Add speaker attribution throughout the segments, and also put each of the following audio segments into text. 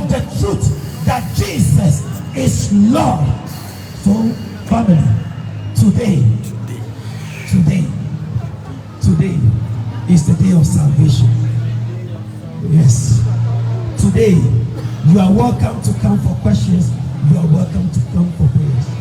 Speaker 1: of the truth that Jesus is Lord. So, family, today is the day of salvation. Yes. Today, you are welcome to come for questions. You are welcome to come for prayers.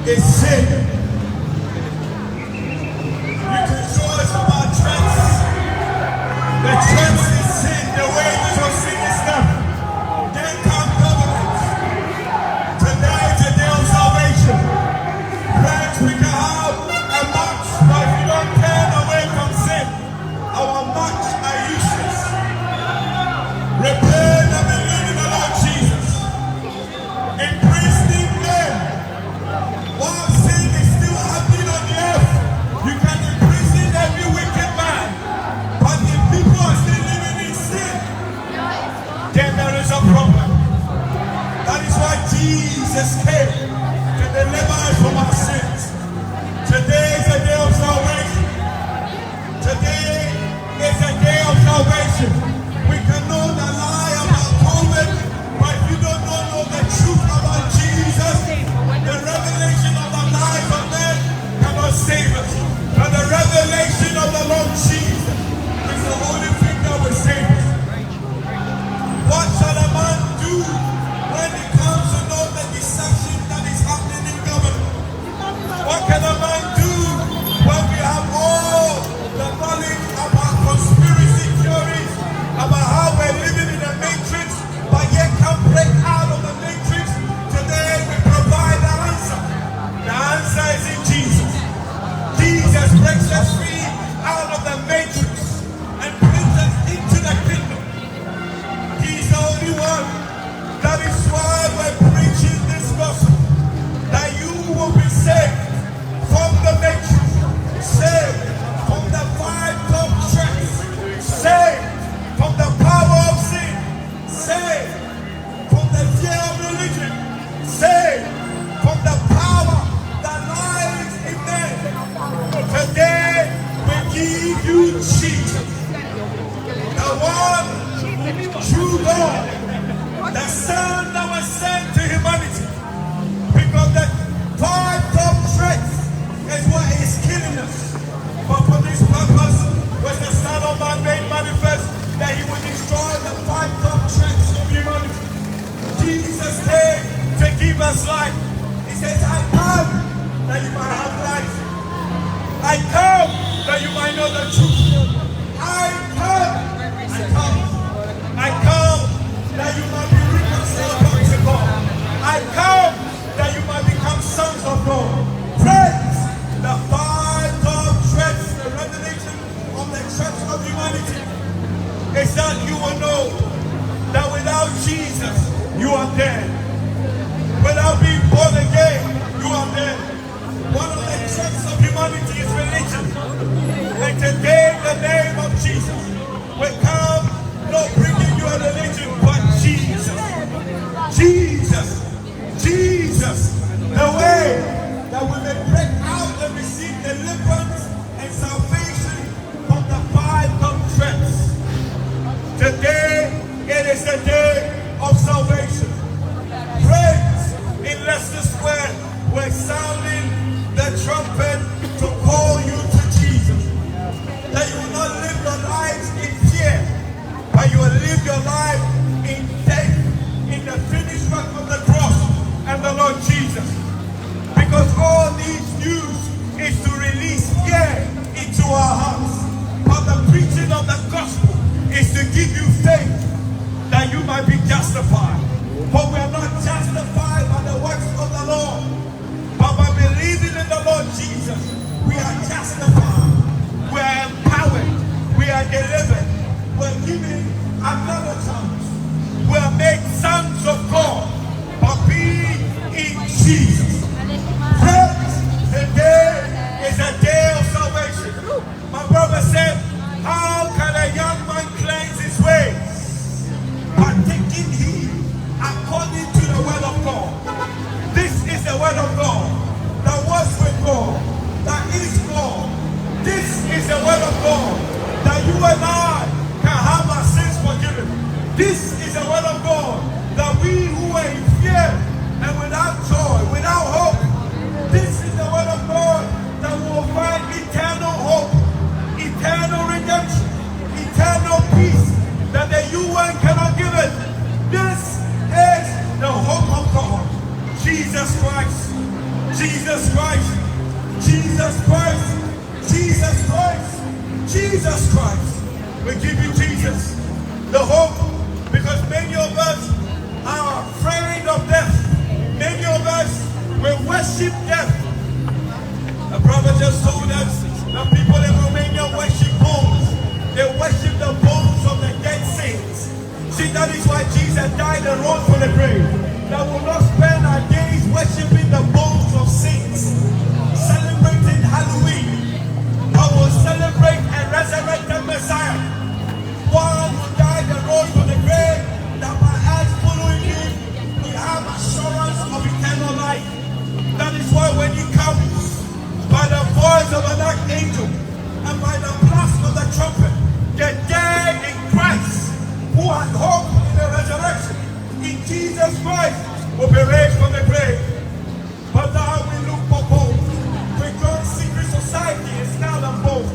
Speaker 2: is sin. You can show us about trends. The trends is sin, the wages of sin is death. Then come government. Today is the day of salvation. Friends, we can have a march, but if you don't turn away from sin, our march are useless. Repent and believe in the Lord then there is a problem. That is why Jesus came to deliver us from our sins. Today is a day of salvation. Today is a day of salvation. We can know the lie about COVID, but if you don't know the truth about Jesus, the revelation of the life of men cannot save us. But the revelation of the Lord Jesus is the only thing that will save us. What shall a man do when he comes to know the deception that is happening in government? What can a man do when we have all the knowledge about conspiracy theories, about how we're living in a matrix, but yet can't break out of the matrix? Today we provide the answer. The answer is in Jesus. Jesus breaks us free out of the matrix and brings us into the kingdom. He's the only one. That is why we're preaching this gospel, that you will be saved from the matrix, saved from the five top tracks, saved from the power of sin, saved from the fear of religion, saved from the power that lies in men. Today we give you Jesus, the one true God, the Son that was sent to humanity, because the five top traits is what is killing us. But for this purpose was the Son of Man made manifest, that he would destroy the five top traits of humanity. Jesus came to give us life. He says, I come that you might have life. I come that you might know the truth. I come that you might be reconciled back to God. I come that you might become sons of God. Friends, the five top traits, the revelation of the church of humanity is that you will know that without Jesus, you are dead. Without being born again, you are dead. One of the traits of humanity is religion. And today, in the name of Jesus, we come not bringing you a religion, but Jesus. Jesus, the way that we may break out and receive deliverance and salvation from the five threats. Today, it is the day of salvation. Friends, in Leicester Square, we're sounding the trumpet to call you to Jesus. That you will not live your lives in fear, but you will live your life in faith in the finished work of the cross and the Lord Jesus. Because all these news is to release fear into our hearts. But the preaching of the gospel is to give you faith that you might be justified. For we are not justified by the works of the law, but by believing in the Lord Jesus, we are justified. We are empowered. We are delivered. We are given another chance. We are made sons of God by being in Jesus. Friends, today is a day of salvation. My brother said, how can a young man cleanse his ways? By taking heed according to the word of God. This is the word of God that was with God, that is God. This is the word of God that you and I can have our sins forgiven. This is the word of God that we who are in fear and without joy, without hope, this is the word of God that will find eternal hope, eternal redemption, eternal peace that the UN cannot give it. This is the hope of God. Jesus Christ, Jesus Christ, Jesus Christ, Jesus Christ, Jesus Christ. We give you Jesus, the hope, because many of us are afraid of death. Many of us will worship death. The prophet just told us that people in Romania worship bones. They worship the bones of the dead saints. See, that is why Jesus died and rose from the grave. That will not spend our days worshiping the bones of saints, celebrating Halloween, but will celebrate a resurrected Messiah. One who died and rose from the grave, that will be raised from the grave. But thou will look for both. We join secret society is now the both.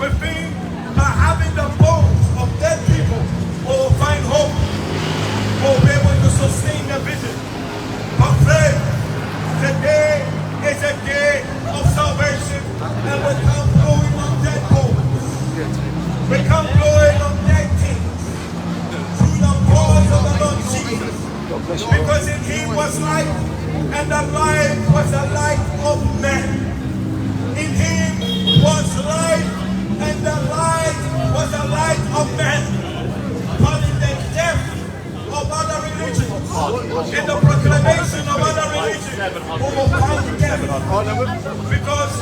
Speaker 2: We think by having the bones of dead people, we will find hope. We will be able to sustain the vision. But friend, today is a day of salvation, and we come blowing on dead bones. We come blowing on dead things through the voice of the Lord Jesus. Because in him was life, and the life was the light of men. In him was life, and the light was the light of men. But in the death of other religions, in the proclamation of other religions, we will find death. Because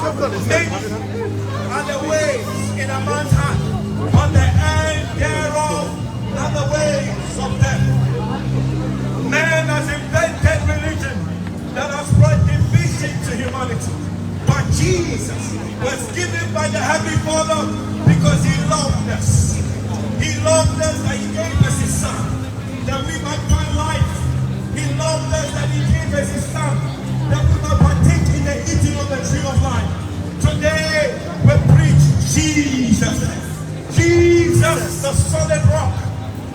Speaker 2: many are the ways in a man's heart, but the end thereof are the ways of death. Man has invented religion that has brought division to humanity. But Jesus was given by the Heavenly Father because he loved us. He loved us and he gave us his son that we might find life. He loved us and he gave us his son that we might partake in the eating of the tree of life. Today we preach Jesus. Jesus, the solid rock.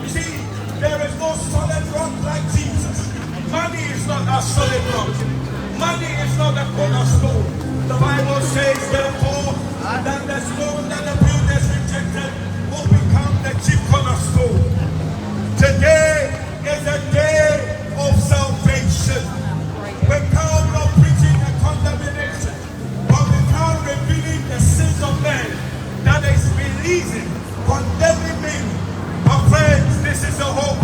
Speaker 2: You see, there is no solid rock like Jesus. Money is not a solid rock. Money is not a cornerstone. The Bible says, therefore, that the stone that the builders rejected will become the chief cornerstone. Today is a day of salvation. We come not preaching a condemnation, but we come revealing the sins of men that is releasing, condemning men. My friends, this is the hope,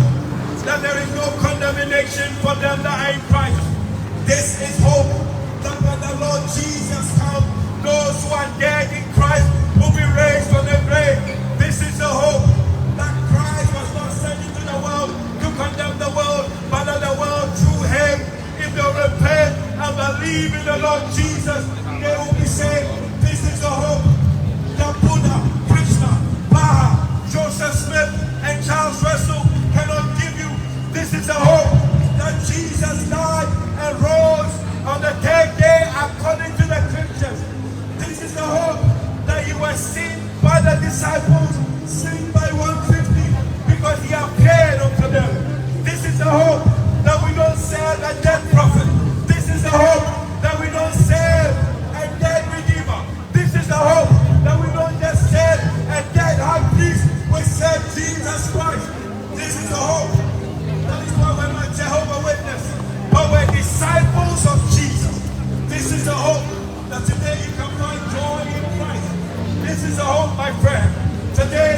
Speaker 2: that there is no condemnation for them that are in Christ. This is hope, that when the Lord Jesus comes, those who are dead in Christ will be raised from the grave. This is the hope, that Christ was not sent into the world to condemn the world, but that the world through him, if they repent and believe in the Lord Jesus, they will be saved. This is the hope that Buddha, Krishna, Baha, Joseph Smith, and Charles Russell cannot give you. This is the hope that Jesus died and rose on the third day according to the scriptures. This is the hope that he was seen by the disciples, seen by 150, because he appeared unto them. This is the hope that we don't serve a dead prophet. This is the hope that we don't serve a dead redeemer. This is the hope that we don't just serve a dead high priest. We serve Jesus Christ. This is the hope. That is why we're not Jehovah's Witness, but we're disciples of Jesus. This is the hope that today you can find joy in Christ. This is the hope, my friend. Today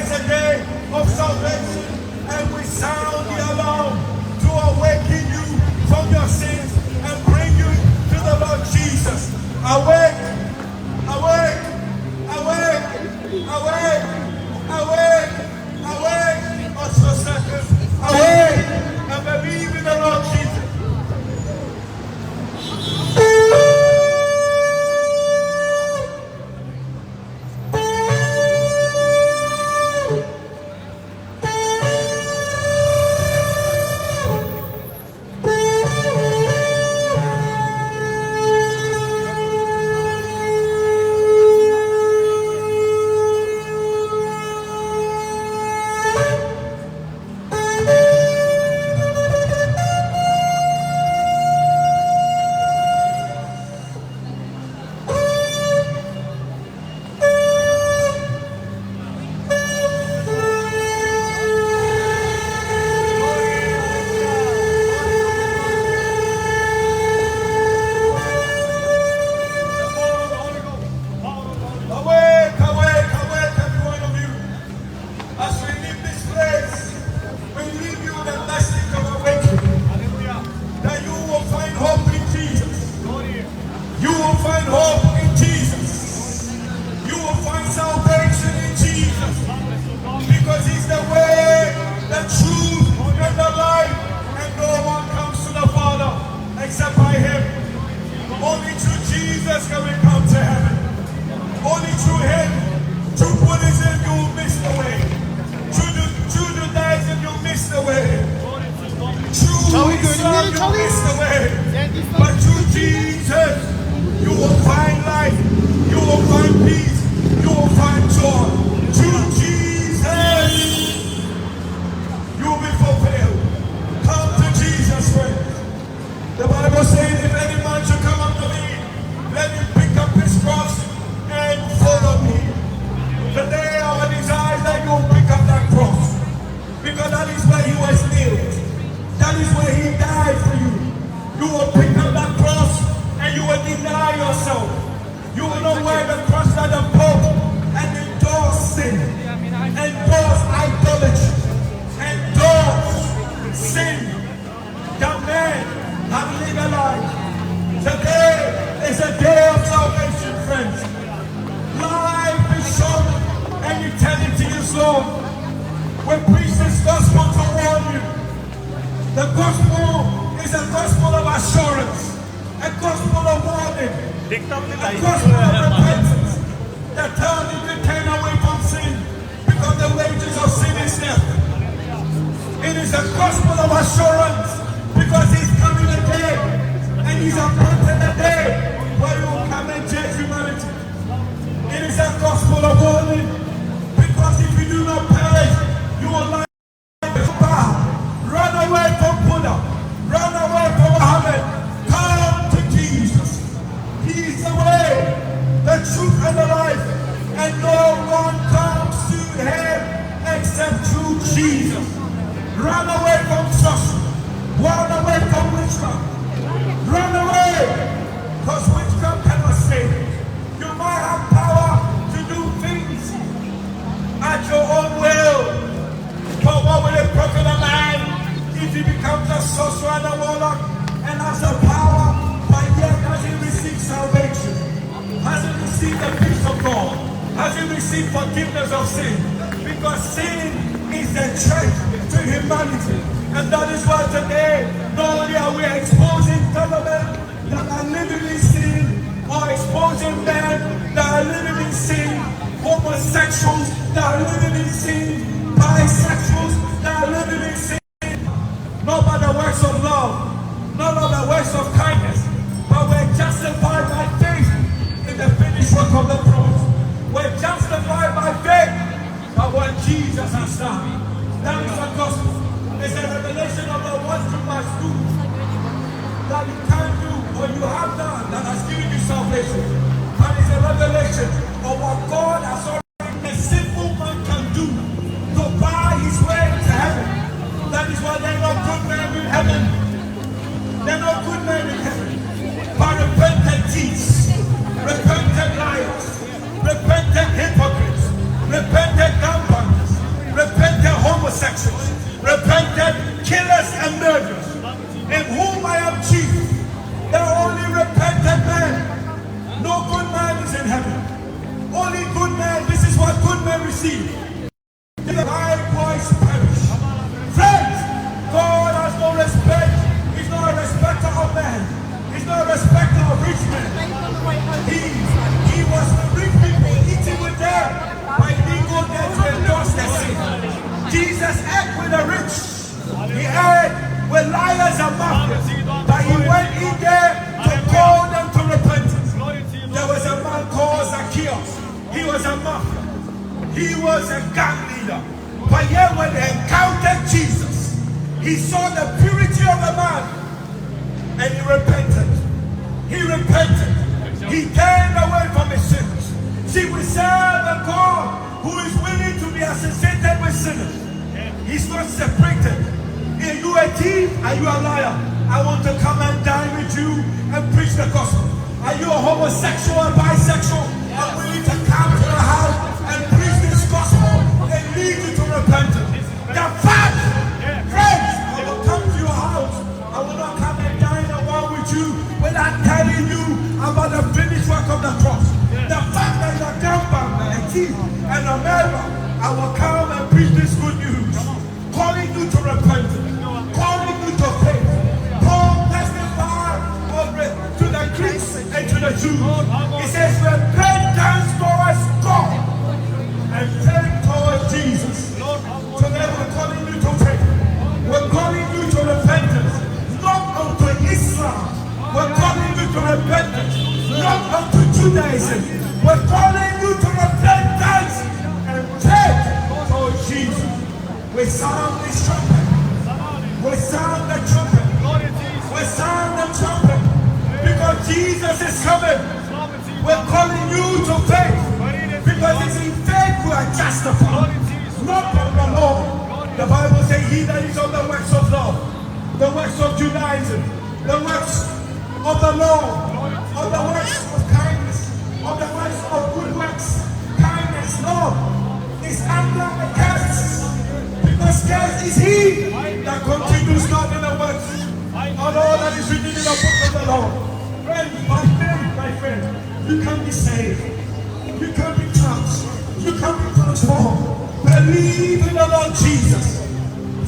Speaker 2: some you missed the way. But through Jesus, you will find life. You will find peace. You will find joy. Through Jesus, you will be fulfilled. Come to Jesus, friends. The Bible says, if any man should come unto me, let him pick up his cross and follow me. Today our desire is that you will pick up that cross. Because that is where he was nailed. That is where he died for you. You will pick up that cross and you will deny yourself. You will not wear the cross like the Pope and endorse sin, endorse idolatry, endorse sin that men have legalized. Today is a day of salvation, friends. Life is short and eternity is long. We preach this gospel to warn you. The gospel is a gospel of assurance, a gospel of warning, a gospel of repentance that tells you to turn away from sin because the wages of sin is death. It is a gospel of assurance because he's coming again and he's appointed a day where he will come and judge humanity. It is a gospel of warning because if you do not perish, you will lie. Run away from Buddha. Run away from Muhammad. Come to Jesus. He is the way, the truth, and the life. And no one comes to him except through Jesus. Run away from sorcery. Run away from witchcraft. Run away. Because witchcraft cannot save you. You might have power to do things at your own will. But what will it profit a man if he becomes a sorcerer and a warlock and has the power, but yet hasn't received salvation, hasn't received the peace of God, hasn't received forgiveness of sin? Because sin is a threat to humanity. And that is why today, not only are we exposing government that are living in sin, or exposing men that are living in sin, homosexuals that are living in sin, bisexuals that are living in sin, not by the works of love, not by the works of kindness, but we're justified by faith in the finished work of the cross. We're justified by faith by what Jesus has done. That is the gospel. It's a revelation of the what you must do that you can do, what you have done that has given you salvation. And it's a revelation of what God has already, a simple man can do to buy his way to heaven. That is why they're not good men in heaven. They're not good men in heaven. But repentant thieves, repentant liars, repentant hypocrites, repentant gamblers, repentant homosexuals, repentant killers and murderers, in whom I am chief. They're only repentant men. No good man is in heaven. Only good men. This is what good men receive. The likewise perish. Friends, God has no respect. He's not a respecter of men. He's not a respecter of rich men. He was with rich people eating with them, but he didn't go there to endorse their sin. Jesus ate with the rich. He ate with liars and mafias, but he went in there to call them to repentance. There was a man called Zacchaeus. He was a mafia. He was a gang leader. But yet when they encountered Jesus, he saw the purity of the man and he repented. He repented. He turned away from his sins. See, we serve a God who is willing to be associated with sinners. He's not separated. Are you a thief? Are you a liar? I want to come and dine with you and preach the gospel. Are you a homosexual or bisexual? I'm willing to come to the house and preach this gospel and lead you to repentance. The fact, friends, I will come to your house. I will not come and dine along with you without telling you about the finished work of the cross. The fact that you're a gambler, a thief, and a murderer, I will come and preach this good news, calling you to repentance, calling you to faith. Paul testified to the Greeks and to the Jews. He says, repentance towards God and faith towards Jesus. Today we're calling you to faith. We're calling you to repentance. Not Jesus is coming. We're calling you to faith. Because it's in faith we are justified. Not from the law. The Bible says he that is on the works of law, the works of Judaism, the works of the law, of the works of kindness, of the works of good works, kindness, love, is under a curse. Because cursed is he that continues not in the works of all that is written in the book of the law. Friend, by faith, my friend, you can be saved. You can be touched. You can be transformed. Believe in the Lord Jesus.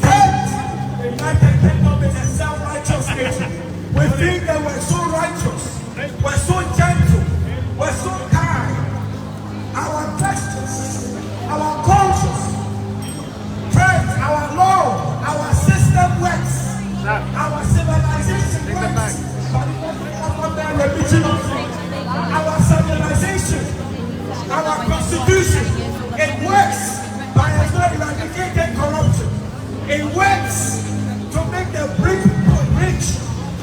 Speaker 2: Faith. The United Kingdom is a self-righteous nation. We think that we're so righteous. We're so gentle. We're so kind. Our gestures, our cultures, friends, our law, our system works. Our civilization works. But it doesn't come from their religion. Our civilization, our constitution, it works by as well eradicating corruption. It works to make the rich rich.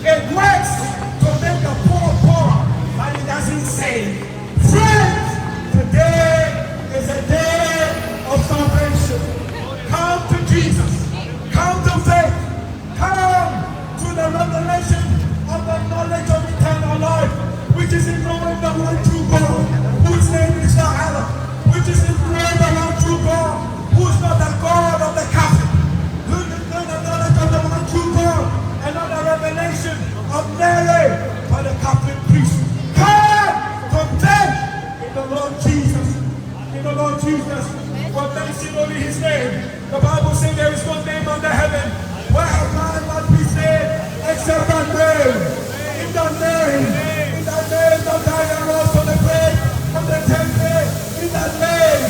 Speaker 2: It works to make the poor poor, but it doesn't save. Friends, today is a day of salvation. Come to Jesus. Come to faith. Come to the revelation of the knowledge of eternal life, which is in knowing the one true God, whose name is not Allah, which is in knowing the one true God, who's not the God of the Catholic, who is not the knowledge of the one true God, and not the revelation of Mary by the Catholic priest. Come from faith in the Lord Jesus. In the Lord Jesus, for mention only his name. The Bible says there is no name under heaven where a man must be saved except that name. In the name of the rose on the grave of the 10th day. In the name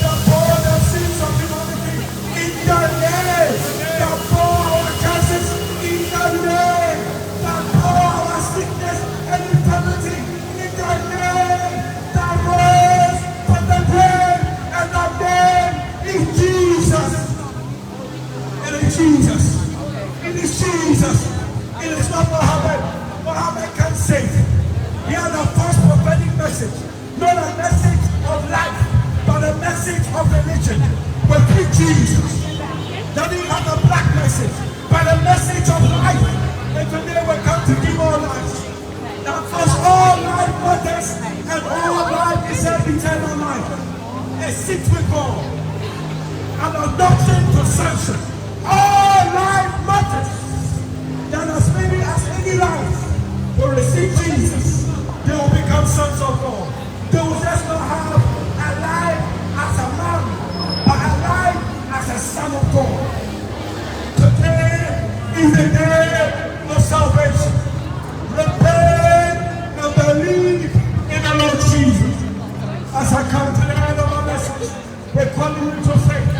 Speaker 2: that bore the sins of humanity. In the name that bore our curses. In the name that bore our sickness and infirmity. In the name that rose from the grave, and that name is Jesus. It is Jesus. It is Jesus. It is not Muhammad. Muhammad can save. He had a false prophetic message. Not a message of life, but a message of religion. We preach Jesus. That he had a black message, but a message of life. And today we come to give all life. That first all life matters, and all life is an eternal life. A seat with God. An adoption to sonship. All life matters. That as many as any life will receive Jesus, they will become sons of God. They will just not have a life as a man, but a life as a son of God. Today is the day of salvation. Repent and believe in the Lord Jesus. As I come to the end of my message, we're calling you to faith.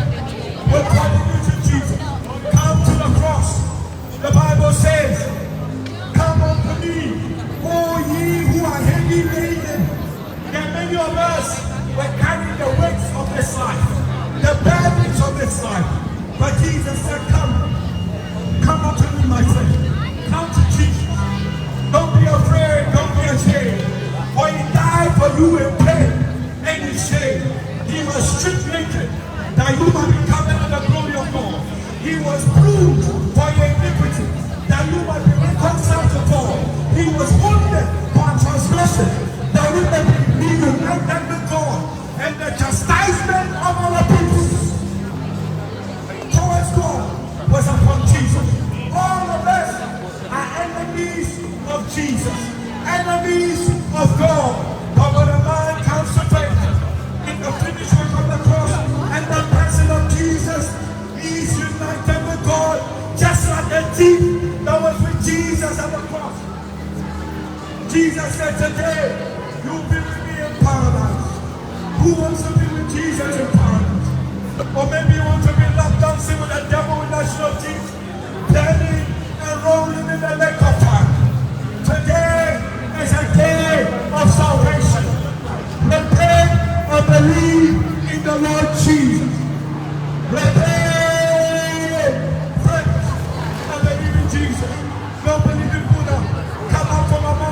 Speaker 2: We're calling you to Jesus. Come to the cross. The Bible says, come unto me, all ye who are heavy laden. There are many of us were carrying the weights of this life, the burdens of this life. But Jesus said, come unto me, my friend. Come to Jesus. Don't be afraid, don't be ashamed. For he died for you in pain and in shame. He was stripped naked, that you might be covered in the glory of God. He was bruised for your iniquity, that you might be reconciled to God. He was wounded for our transgression, that we may be united with God. And the chastisement of our peace towards God was upon Jesus. All of us are enemies of Jesus, enemies of God. But when a man comes to faith in the finished work of the cross and the person of Jesus, he is united with God, just like the thief that was with Jesus at the cross. Jesus said, today, you'll be with me in paradise. Who wants to be with Jesus in paradise? Or maybe you want to be left dancing with the devil with national teeth, turning and rolling in the lake of fire. Today is a day of salvation. Repent and believe in the Lord Jesus. Repent and believe in Jesus. Don't believe in Buddha. Come out from among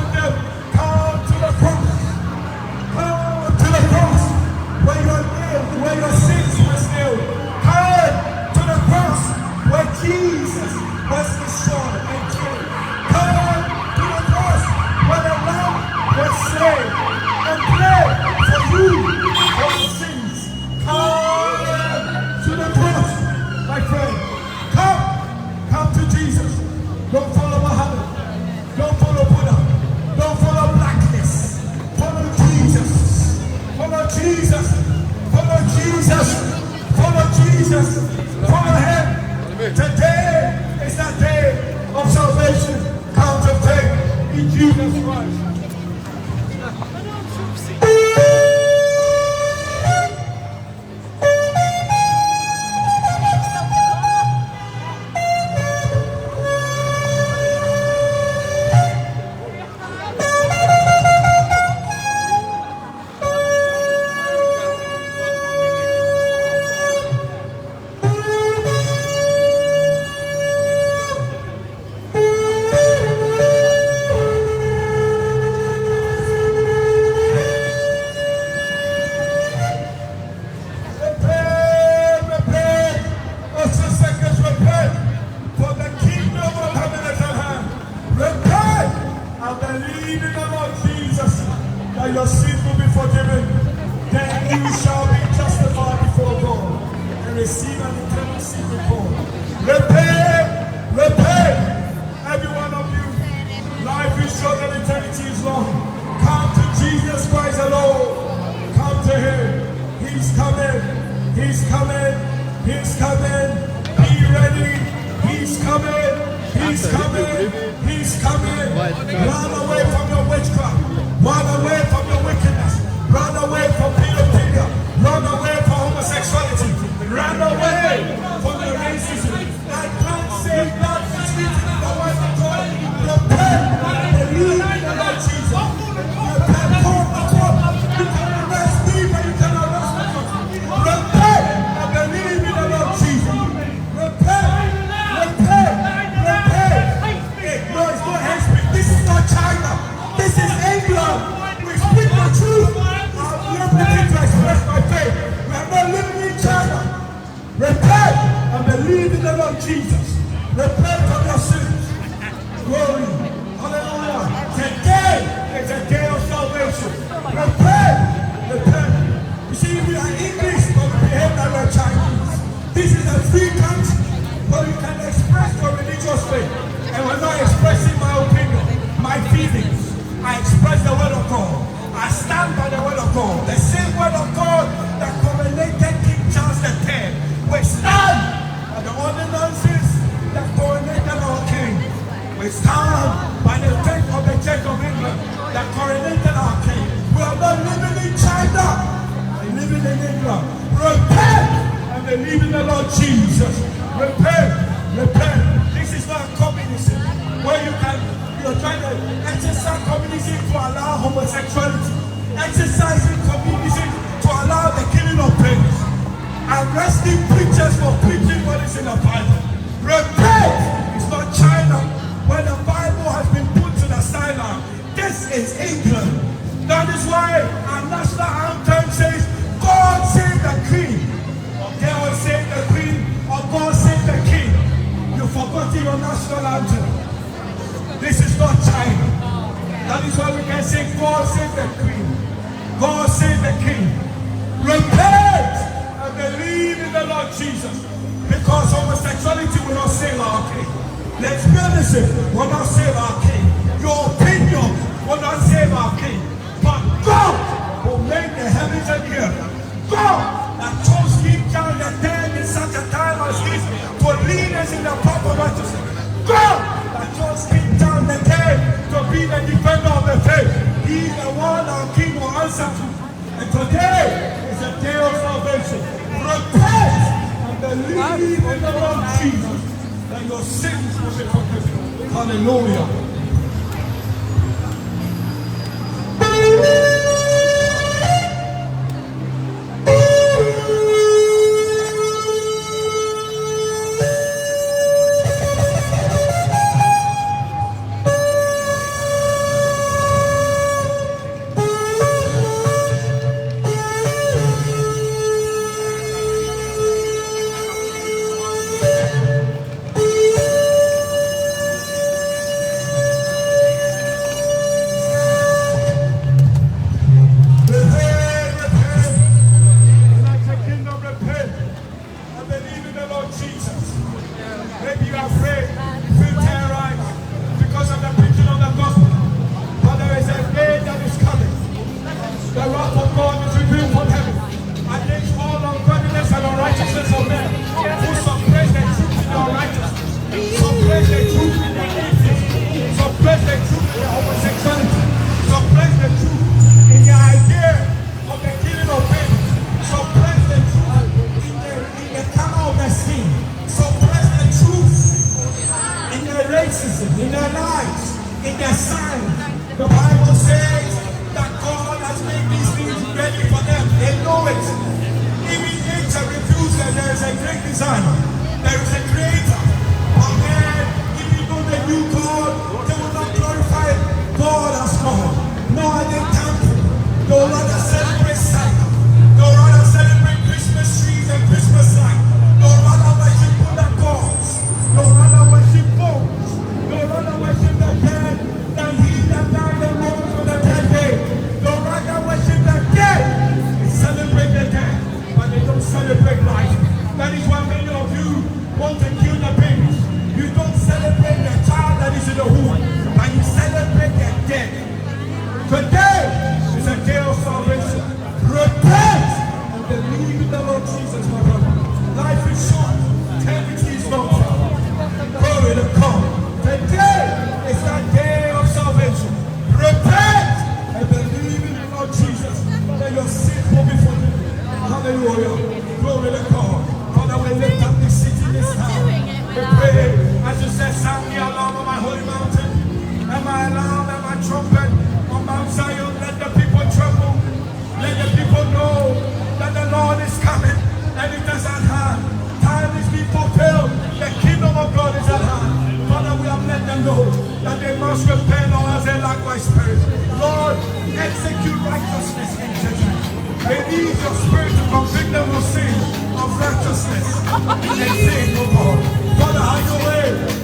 Speaker 2: salvation. Come to faith in Jesus Christ. Your sins will be forgiven. Then you shall be justified before God and receive an eternal sin reward. Repent, repent, every one of you. Life is short and eternity is long. Come to Jesus Christ alone. Come to Him. He's coming. He's coming. He's coming. Be ready. He's coming. He's coming. He's coming. Run away from your witchcraft. Run away from your wickedness. Run away from pedophilia. Run away from homosexuality. Run away from the racism. I can't say that is written in the word of God. Repent and believe in the Lord Jesus. Repent, come. You can arrest me, but you can arrest me. Repent and believe in the Lord Jesus. Repent, repent, repent. No, it's not hate. This is not China. This is England. We speak the truth. I'm liberty to express my faith. We are not living in China. Repent and believe in the Lord Jesus. Repent from your sins. Glory. Hallelujah. Today is a day of salvation. Repent. Repent. You see, we are English, but we behave like we're Chinese. This is a free country, but you can express your religious faith. And we're not expressing my opinion, my feelings. I express the word of God. I stand by the word of God. The same word of God that coronated King Charles X. We stand by the ordinances that coronated our king. We stand by the faith of the Church of England that coronated our king. We are not living in China. We're living in England. Repent and believe in the Lord Jesus. Repent. Repent. This is not communism where you're trying to exercise communism to allow homosexuality, exercising communism to allow the killing of babies, arresting preachers for preaching what is in the Bible. Repent! It's not China where the Bible has been put to the sideline. This is England. That is why our national anthem says, God save the Queen. Or God save the Queen, or God save the King. You've forgotten your national anthem. This is not China. That is why we can say, God save the Queen. God save the King. Repent and believe in the Lord Jesus. Because homosexuality will not save our King. Lesbianism will not save our King. Your opinion will not save our King. But God will make the heavens and the earth. God that chose King Charles X in such a time as this to lead us in the path of righteousness. God that chose King Charles X to be the defender of the faith. He is the one our King will answer to. And today is a day of salvation. Repent and believe in the Lord Jesus, that your sins will be forgiven. Hallelujah. in their lives, in their sign. The Bible says that God has made these things ready for them. They know it. Even nature reveals that there is a great designer. There is a creator. But man, if you know the new God, they will not glorify God as God. No other temple. They will rather celebrate Sabbath. They will rather celebrate Christmas trees and Christmas lights. They will rather worship Buddha gods. They will rather worship bones. They will rather worship the dead than he that died and rose on the third day. They will rather worship the dead and celebrate the dead, but they don't celebrate life. That is why many of you want to kill the babies. You don't celebrate the child that is in the womb, but you celebrate the dead. Today is a day of salvation. Repent and believe in the Lord Jesus, my brother. Life is short. Eternity is long. Glory to God. Today is that day of salvation. Repent and believe in the Lord Jesus. That your sins will be forgiven. Hallelujah. Glory to God. Father, we lift up this city this time. We pray, as you said, sound the alarm on my holy mountain, and my alarm and my trumpet on Mount Zion. Let the people tremble. Let the people know that the Lord is coming, and it is at hand. Time is being fulfilled. The kingdom of God is at hand. Father, we have let them know that they must repent or else they lack my spirit. Lord, execute righteousness in judgment. Release your spirit to convict them of sin, of righteousness, and sin, oh God. Father, have your way.